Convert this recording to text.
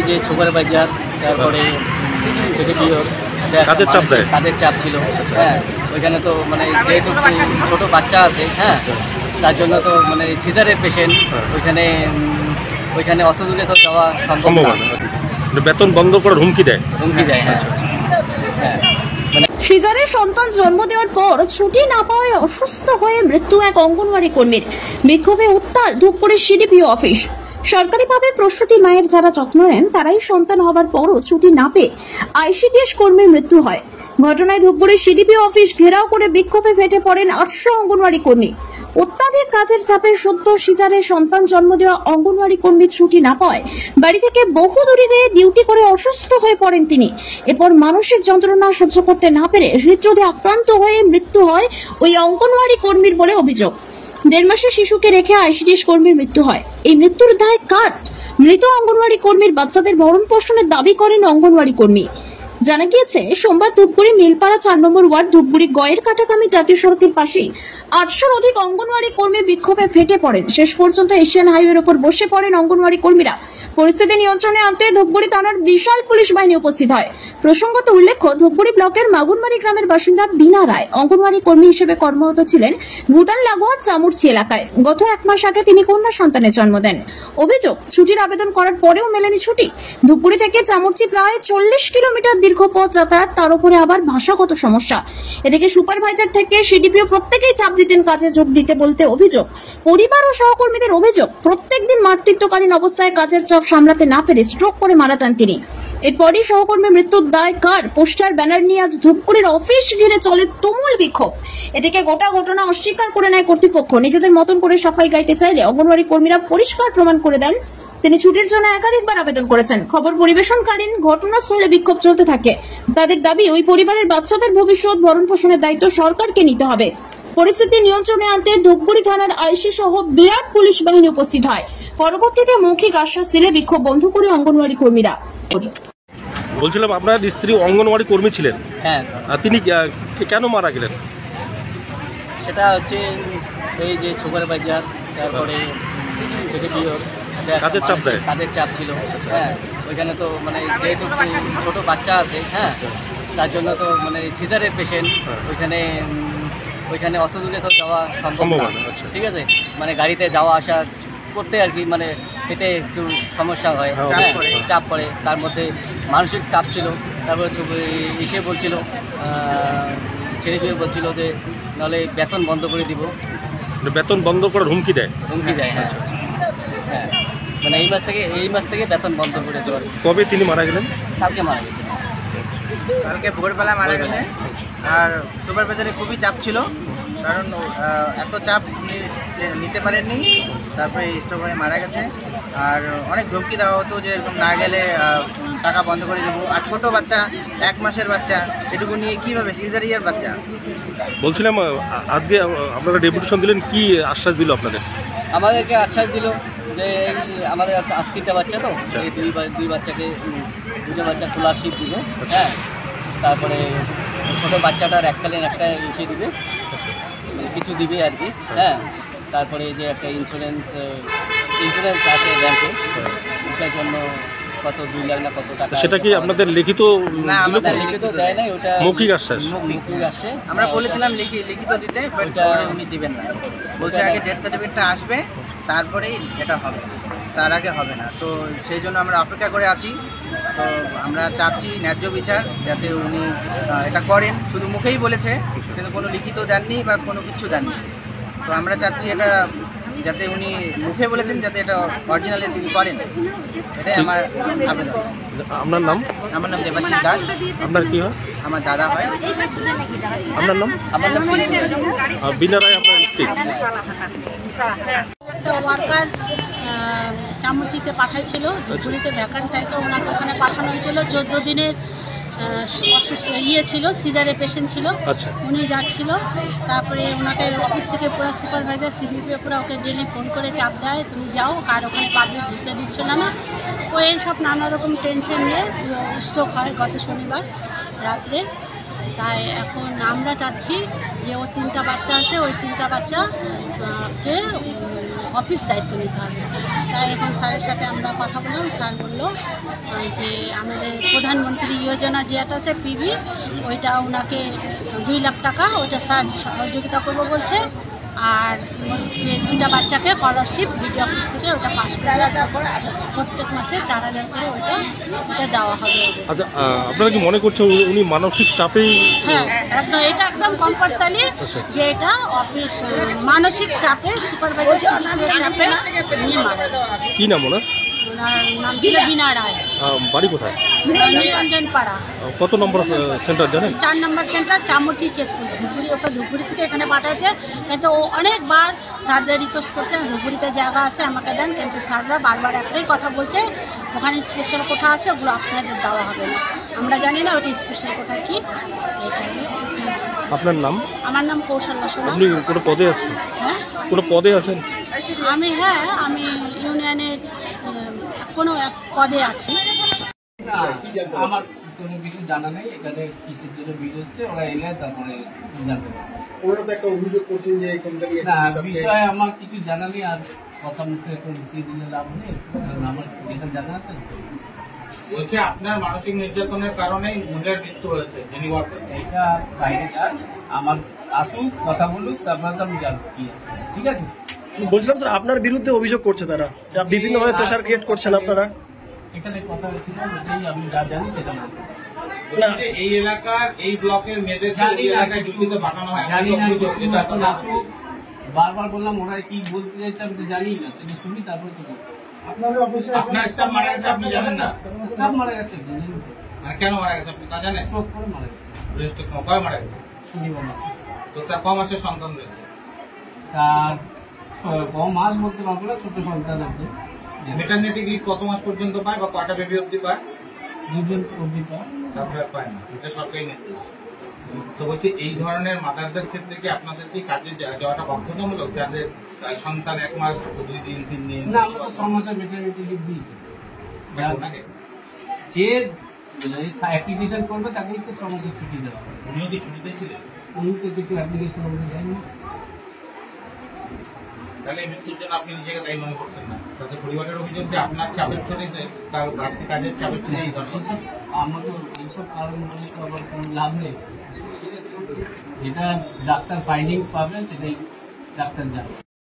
যে সুপার বাজার, তারপরে সিডিপিও কাদের চাপ ছিল। হ্যাঁ, ওইখানে তো মানে যেহেতু ছোট বাচ্চা আছে, হ্যাঁ, তার জন্য তো মানে সিজারের পেশেন্ট, ওইখানে অত দূরে তো যাওয়া সম্ভব না। বেতন বন্ধ করার হুমকি দেয়। হ্যাঁ। সিজারের সন্তান জন্ম দেওয়ার পর ছুটি না পাওয়ায় অসুস্থ হয়ে মৃত্যু এক অঙ্গনওয়াড়ি কর্মীর। বিক্ষোভে উত্তাল ধূপগুড়ির সিডিপিও অফিস। সরকারিভাবে প্রসূতি মায়ের যারা যত্ন নেন তারাই সন্তান হবার পরও ছুটি না পেয়ে আইসিডিএস কর্মীর মৃত্যু হয়। ঘটনায় ধূপগুড়ির সিডিপিও অফিস ঘেরাও করে বিক্ষোভে ফেটে পড়েন 800 অঙ্গনওয়াড়ি কর্মী। অত্যাধিক কাজের চাপে সদ্য সিজারে সন্তান জন্ম দেওয়া অঙ্গনওয়াড়ি কর্মী ছুটি না পাওয়ায় বাড়ি থেকে বহু দূরে গিয়ে ডিউটি করে অসুস্থ হয়ে পড়েন তিনি। এরপর মানসিক যন্ত্রণা সহ্য করতে না পেরে হৃদরোগে আক্রান্ত হয়ে মৃত্যু হয় ওই অঙ্গনওয়াড়ি কর্মীর বলে অভিযোগ। 1.5 মাসের শিশুকে রেখে আইসিডিএস কর্মীর মৃত্যু হয়। এই মৃত্যুর দায় কার? মৃত অঙ্গনওয়াড়ি কর্মীর বাচ্চাদের ভরণ পোষণের দাবি করেন অঙ্গনওয়াড়ি কর্মী। জানা গিয়েছে সোমবার ধূপগুড়ি মিলপাড়া 4 নম্বর ওয়ার্ড ধূপগুড়ি গয়ের কাটাকামি জাতীয় সড়কের পাশেই 800-র অধিক অঙ্গনওয়াড়ি কর্মী বিক্ষোভে ফেটে পড়েন। শেষ পর্যন্ত এশিয়ান হাইওয়ের উপর বসে পড়েন অঙ্গনওয়াড়ি কর্মীরা। পরিস্থিতি নিয়ন্ত্রণে আনতে ধূপগুড়ি থানার বিশাল পুলিশ বাহিনী উপস্থিত হয়। প্রসঙ্গত উল্লেখ্য, ধূপগুড়ি ব্লকের মাগুনবাড়ি গ্রামের বাসিন্দা বিনা রায় অঙ্গনওয়াড়ি কর্মী হিসেবে কর্মরত ছিলেন ভুটান লাগোয়া চামুরচি এলাকায়। গত 1 মাস আগে তিনি কন্যা সন্তানের জন্ম দেন। অভিযোগ, ছুটির আবেদন করার পরেও মেলেনি ছুটি। ধূপগুড়ি থেকে চামুরচি প্রায় 40 কিলোমিটার দীর্ঘ পথ যাতায়াত, তার উপরে আবার ভাষাগত সমস্যা। এদিকে সুপারভাইজার থেকে সিডিপিও প্রত্যেকেই চাপ দিতেন কাজে যোগ দিতে বলতে অভিযোগ। পরিবার ও সহকর্মীদের অভিযোগ, প্রত্যেকদিন মাতৃত্বকালীন অবস্থায় কাজের চাপ সামলাতে না পেরে স্ট্রোক করে মারা যান তিনি। এরপরই সহকর্মীর মৃত্যুর দায় কার? পোস্টার ব্যানার নিয়ে আজ ধূপগুড়ির অফিস ঘিরে চলে তুমুল বিক্ষোভ। এদিকে গোটা ঘটনা অস্বীকার করে নেয় কর্তৃপক্ষ। নিজেদের মতন করে সাফাই গাইতে চাইলে অঙ্গনওয়াড়ি কর্মীরা পরিষ্কার প্রমাণ করে দেন তিনি ছুটির জন্য একাধিকবার আবেদন করেছেন। খবর পরিবেশনকালীন ঘটনাস্থলে বিক্ষোভ চলতে থাকে। তাদের দাবি, ওই পরিবারের বাচ্চাদের ভবিষ্যৎ ভরণ পোষণের দায়িত্ব সরকারকে নিতে হবে। পরিস্থিতি নিয়ন্ত্রণে আনতে ধূপগুড়ি থানার আইসি সহ বিরাট পুলিশ বাহিনী উপস্থিত হয়। পরবর্তীতে মৌখিক আশ্বাস দিলে বিক্ষোভ বন্ধ করে অঙ্গনওয়াড়ি কর্মীরা। বলছিলাম, আপনার স্ত্রী অঙ্গনওয়াড়ি কর্মী ছিলেন। হ্যাঁ, তিনি কেন মারা গেলেন? সেটা হচ্ছে এই যে সুপার বাজার, তারপরে সিডিপিও কাদের চাপ ছিল। হ্যাঁ, ওইখানে তো মানে যেহেতু ছোট বাচ্চা আছে, হ্যাঁ, তার জন্য তো মানে সিজারের পেশেন্ট, ওইখানে অত দূরে তো যাওয়া সম্ভব না। ঠিক আছে, মানে গাড়িতে যাওয়া আসা করতে আর কি, মানে হেঁটে একটু সমস্যা হয়, চাপ পড়ে। তার মধ্যে মানসিক চাপ ছিল। তারপরে এসে বলছিল, ছেড়ে বলছিল যে নাহলে বেতন বন্ধ করে দিব। বেতন বন্ধ করার হুমকি দেয়। হ্যাঁ, হ্যাঁ, মানে এই মাস থেকে বেতন বন্ধ করে দেওয়ার। কবে তিনি মারা গেলেন? কালকে মারা গেছে। কালকে ভোরবেলা মারা গেছে। আর সুপারভাইজারে খুবই চাপ ছিল, কারণ এত চাপ নিতে পারেননি, তারপরে স্ট্রোক হয়ে মারা গেছে। আর অনেক ধমকি দেওয়া হতো যে এরকম না গেলে টাকা বন্ধ করে দেবো। আর ছোটো বাচ্চা, 1 মাসের বাচ্চা, সেটুকু নিয়ে কীভাবে, সিজারিয়ার বাচ্চা। বলছিলাম, আজকে আপনারা ডেপুটেশন দিলেন, কি আশ্বাস দিল আপনাদের? আমাদেরকে আশ্বাস দিল যে আমাদের 3টা বাচ্চা, তো এই দুই বাচ্চাকে 2টা বাচ্চা স্কলারশিপ দিবে। হ্যাঁ, তারপরে ছোটো বাচ্চাটার এককালীন একটা এসে দিবে, কিছু দিবে আর কি। হ্যাঁ, তারপরে যে একটা ইন্স্যুরেন্স আছে ব্যাংকে, ওটার জন্য কত 2 লাখ না কত টাকা। সেটা কি আপনাদের লিখিত? না, আমাদের লিখিত দেয় নাই, ওটা মৌখিক আশ্বাস। আসছে। আমরা বলেছিলাম লিখিত দিতে, বাট উনি দিবেন না। বলছে আগে ডেথ সার্টিফিকেটটা আসবে, তারপরেই এটা হবে, তার আগে হবে না। তো সেই জন্য আমরা অপেক্ষা করে আছি। তো আমরা চাচ্ছি ন্যায্য বিচার, যাতে উনি এটা করেন। শুধু মুখেই বলেছে, কিন্তু কোনো লিখিত দেননি বা কোনো কিছু দেননি। তো আমরা চাচ্ছি এটা যাতে উনি মুখে বলেছেন, যাতে এটা অরিজিনালি তিনি করেন, এটাই আমার আবেদন। আপনার নাম? আমার নাম দেবাশিস দাস। আপনার কি হয়? আমার দাদা হয়। আপনার নাম? আমার নাম বিনা রায়, আপনার স্ত্রী। একটা ওয়ার্কার চামুচিতে পাঠাইছিল, ধূপগুড়িতে ভ্যাকান্ট থাকে, ওনাকে ওখানে পাঠানো হয়েছিল। 14 দিনের অসুস্থ ছিল, সিজারে পেশেন্ট ছিল। উনি যাচ্ছিল, তারপরে ওনাকে অফিস থেকে পুরো সুপারভাইজার সিডিপিও পুরো ওকে ডেলি ফোন করে চাপ দেয়, তুমি যাও, আর ওখানে পাবলিক ঢুকতে দিচ্ছ না। ও এইসব নানা রকম টেনশন নিয়ে স্ট্রোক হয় গত শনিবার রাত্রে। তাই এখন আমরা চাচ্ছি যে ওর 3টা বাচ্চা আছে, ওই 3টা বাচ্চাকে অফিস দায়িত্ব নিতে হবে। তাই এখন স্যারের সাথে আমরা কথা বললাম, স্যার বললো যে আমাদের প্রধানমন্ত্রী যোজনা যেটা আছে পিবি, ওইটা ওনাকে 2 লাখ টাকা ওইটা স্যার সহযোগিতা করবো বলছে। আর যে 2টা বাচ্চাকে স্কলারশিপ বিডিও অফিস থেকে ওটা পাস করে প্রত্যেক মাসে 4,000 করে ওটা দেওয়া হবে। আচ্ছা, আপনারা কি মনে করছেন উনি মানসিক চাপেই? হ্যাঁ, একদম, এটা একদম কম্পালসারি যে এটা অফিস মানসিক চাপে সুপারভাইজার চাপে নিয়ে মারা গেছে। কি নাম ওনার? ওনার নাম ছিল বিনা রায়। বাড়ি কোথায়? নিরঞ্জন পাড়া। কত নম্বর সেন্টার জানেন? 4 নম্বর সেন্টার, চামুচি চেকপোস্ট, ধুপগুড়ি। ওকে ধুপগুড়ি থেকে এখানে পাঠাচ্ছে, কিন্তু ও অনেকবার স্যারদের রিকোয়েস্ট করছে ধুপগুড়িতে জায়গা আছে আমাকে দেন, কিন্তু স্যাররা বারবার একটাই কথা বলছে ওখানে স্পেশাল কোঠা আছে, ওগুলো আপনাদের দেওয়া হবে না। আমরা জানি না ওটা স্পেশাল কোঠা কি। আপনার নাম? আমার নাম কৌশল্যা সোনা। আপনি কোনো পদে আছেন? হ্যাঁ, কোনো পদে আছেন? আমি ইউনিয়নের কোনো এক পদে আছি। আমার কোনো কিছু জানা নেই, এখানে কিসের জন্য বিল এসছে, ওরা এলে তারপরে জানতে পারবে। ওরা তো একটা অভিযোগ করছেন যে এই কোম্পানি না, বিষয়ে আমার কিছু জানা নেই, আর কথা মুখে তো লুকিয়ে দিলে লাভ নেই, কারণ আমার যেটা জানা আছে। বলছে আপনার মানসিক নির্যাতনের কারণেই মহিলার মৃত্যু হয়েছে, যিনি বলতেন এইটা বাইরে যান, আমার আসুক, কথা বলুক, তারপরে তো আমি জানবো কি আছে। ঠিক আছে, বলছিলাম স্যার, আপনার বিরুদ্ধে অভিযোগ করছে তারা, যা বিভিন্নভাবে প্রেসার ক্রিয়েট করছেন আপনারা। এখানে কথা হয়েছিল, ওটাই আমি যা জানি সেটা বলবো। না, এই এলাকার এই ব্লকের মেয়েদের জানি না, এলাকায় ডিউটিতে পাঠানো হয়, জানি না অভিযোগ, কিছু, এটা এখন আসুক। বারবার বললাম ওরা কি বলতে চাইছে আমি তো জানি না, সেটা শুনি তারপর তো বলবো। আপনার স্টাফ মারা গেছে আপনি জানেন না? সব মারা গেছে, জানি না। মানে কেন মারা গেছে আপনি তা জানেন? সব করে মারা গেছে, রেস্ট কয় মারা গেছে? শুনিব না। তো তার ক মাসের সন্তান রয়েছে? তার কম মাস বলতে পারবো না, ছোট সন্তান আছে। মেটারনিটি লিভ কত মাস পর্যন্ত পায় বা কয়টা বেবি অবধি পায়? 2জন অবধি পায়। তারপরে আর পায় না, এটা সরকারি নির্দেশ। তো বলছি এই ধরনের মাতারদের ক্ষেত্রে কি আপনাদের কি কাজে যাওয়াটা বাধ্যতামূলক, যাদের সন্তান 1 মাস 2 দিন 3 দিন? না, আমরা তো 6 মাসের মেটারনিটি লিভ দিই। যে অ্যাপ্লিকেশন করবে তাকেই তো 6 মাসের ছুটি দেওয়া হবে। উনিও কি ছুটিতে ছিলেন? উনি তো কিছু অ্যাপ্লিকেশন আমাদের দেয়নি। তাহলে এই মৃত্যুর জন্য আপনি নিজেকে দায়ী মনে করছেন না? তাদের পরিবারের অভিযোগ যে আপনার চাপের চোটে, তার বাড়তি কাজের চাপের চোটে এই ঘটনা। এইসব আমাকে এইসব কারণ বলে তো আবার কোনো লাভ নেই। যেটা ডাক্তার ফাইন্ডিংস পাবে সেটাই ডাক্তার জানে।